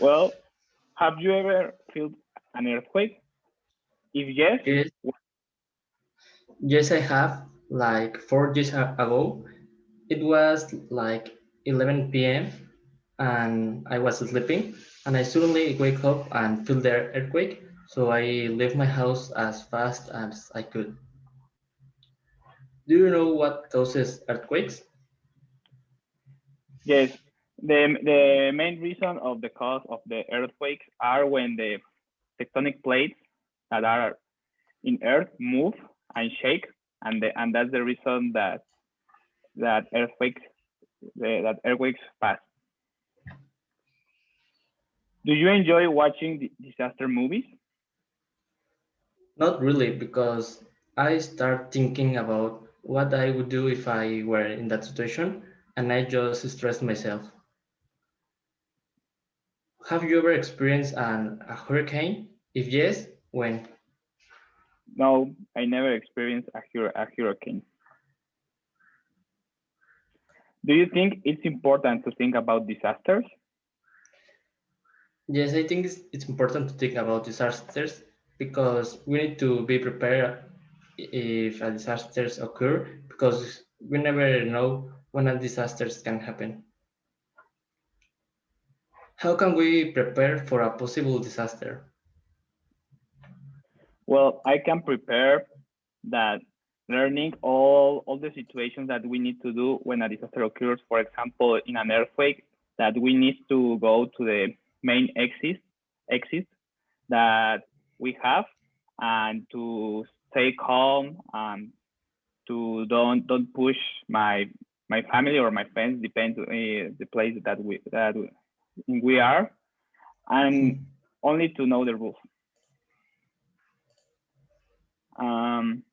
Well, have you ever felt an earthquake? If yes, Yes, yes, I have. Like 4 years ago, it was like 11 p.m. and I was sleeping, and I suddenly wake up and feel the earthquake. So I left my house as fast as I could. Do you know what causes earthquakes? yes. The main reason of the cause of the earthquakes are when the tectonic plates that are in Earth move and shake, and that's the reason that earthquakes pass. Do you enjoy watching disaster movies? Not really, because I start thinking about what I would do if I were in that situation, and I just stress myself. Have you ever experienced a hurricane? If yes, when? No, I never experienced a hurricane. Do you think it's important to think about disasters? Yes, I think it's important to think about disasters because we need to be prepared if a disasters occur because we never know when a disasters can happen. How can we prepare for a possible disaster? Well, I can prepare that learning all the situations that we need to do when a disaster occurs. For example, in an earthquake, that we need to go to the main exit that we have, and to stay calm and to don't push my family or my friends, depends the place that we are, and only to know the rules. Um,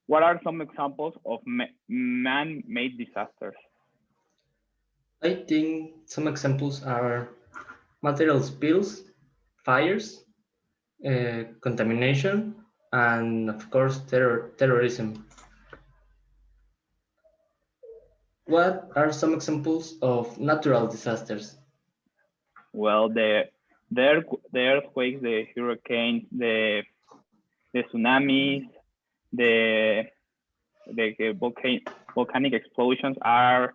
what are some examples of man-made disasters? I think some examples are material spills, fires, contamination, and of course terrorism. What are some examples of natural disasters? Well, the earthquakes, the hurricanes, the tsunamis, the volcanic explosions are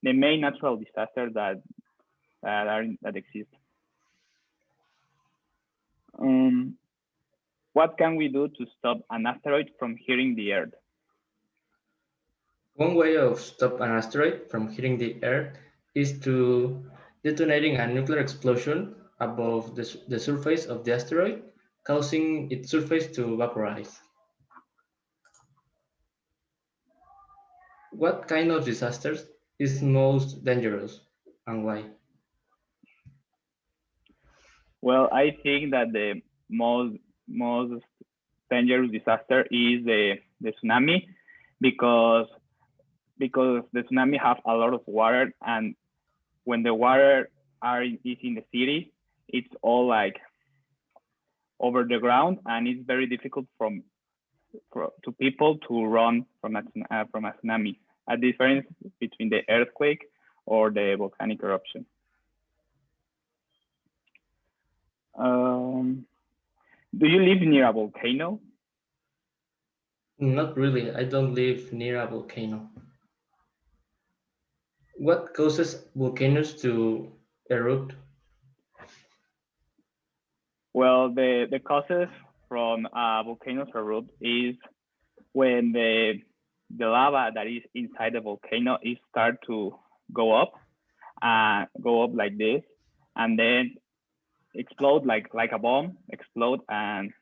the main natural disasters that exist. Um, what can we do to stop an asteroid from hitting the Earth? One way of stop an asteroid from hitting the Earth is to detonating a nuclear explosion above the surface of the asteroid, causing its surface to vaporize. What kind of disasters is most dangerous and why? Well, I think that the most dangerous disaster is the tsunami, because the tsunami have a lot of water, and when the water is in the city, it's all like over the ground, and it's very difficult to people to run from a tsunami. A difference between the earthquake or the volcanic eruption. Um, do you live near a volcano? Not really, I don't live near a volcano. What causes volcanoes to erupt? Well, the causes from volcanoes erupt is when the lava that is inside the volcano is start to go up like this, and then explode like a bomb, explode, and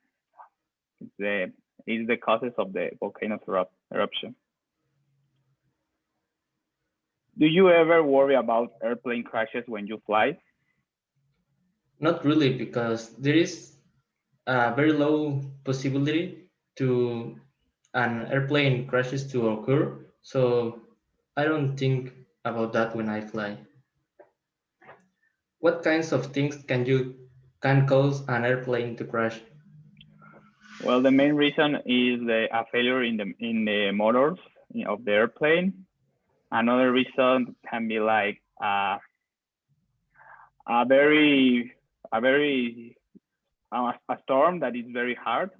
the is the causes of the volcano's eruption. Do you ever worry about airplane crashes when you fly? Not really, because there is a very low possibility to an airplane crashes to occur, so I don't think about that when I fly. What kinds of things can cause an airplane to crash? Well, the main reason is a failure in the motors of the airplane. Another reason can be like a very a very a storm that is very hard,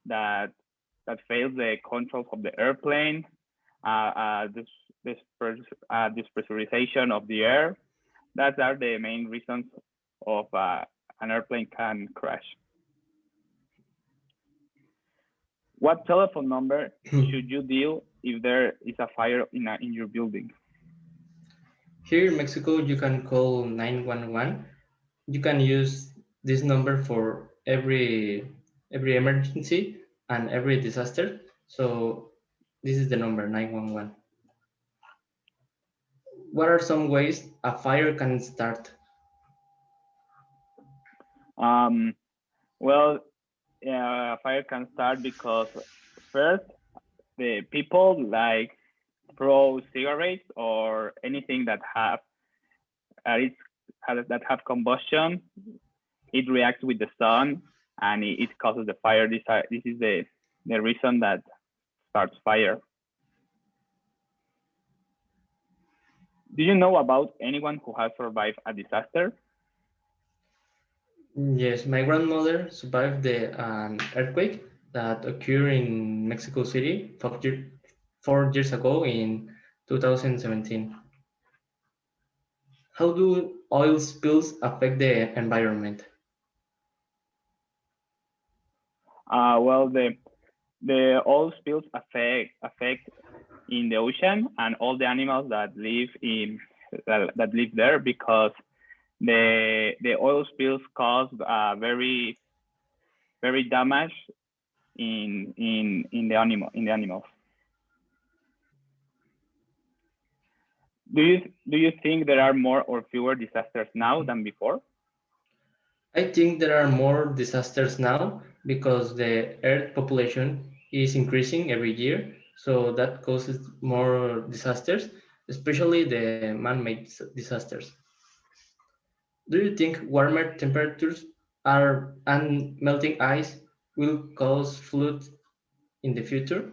that fails the controls of the airplane, this pressurization of the air. That are the main reasons of an airplane can crash. What telephone number should you dial if there is a fire in your building? Here in Mexico, you can call 911. You can use this number for every emergency and every disaster. So this is the number 911. What are some ways a fire can start? Well, a fire can start because first the people like throw cigarettes or anything that have that have combustion. It reacts with the sun and it causes the fire. This is the reason that starts fire. Do you know about anyone who has survived a disaster? Yes, my grandmother survived the earthquake that occurred in Mexico City 4 years ago in 2017. How do oil spills affect the environment? Well, the oil spills affect in the ocean and all the animals that live that live there, because the oil spills cause very damage in the animals. Do you think there are more or fewer disasters now than before? I think there are more disasters now because the Earth population is increasing every year, so that causes more disasters, especially the man-made disasters. Do you think warmer temperatures are and melting ice will cause floods in the future?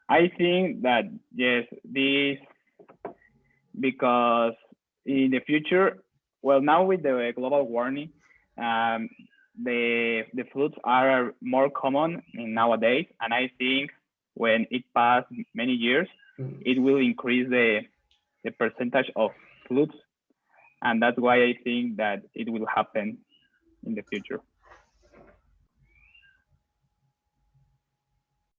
I think that yes, this, because in the future, well, now with the global warming, um, the floods are more common in nowadays, and I think when it passes many years, it will increase the percentage of floods, and that's why I think that it will happen in the future.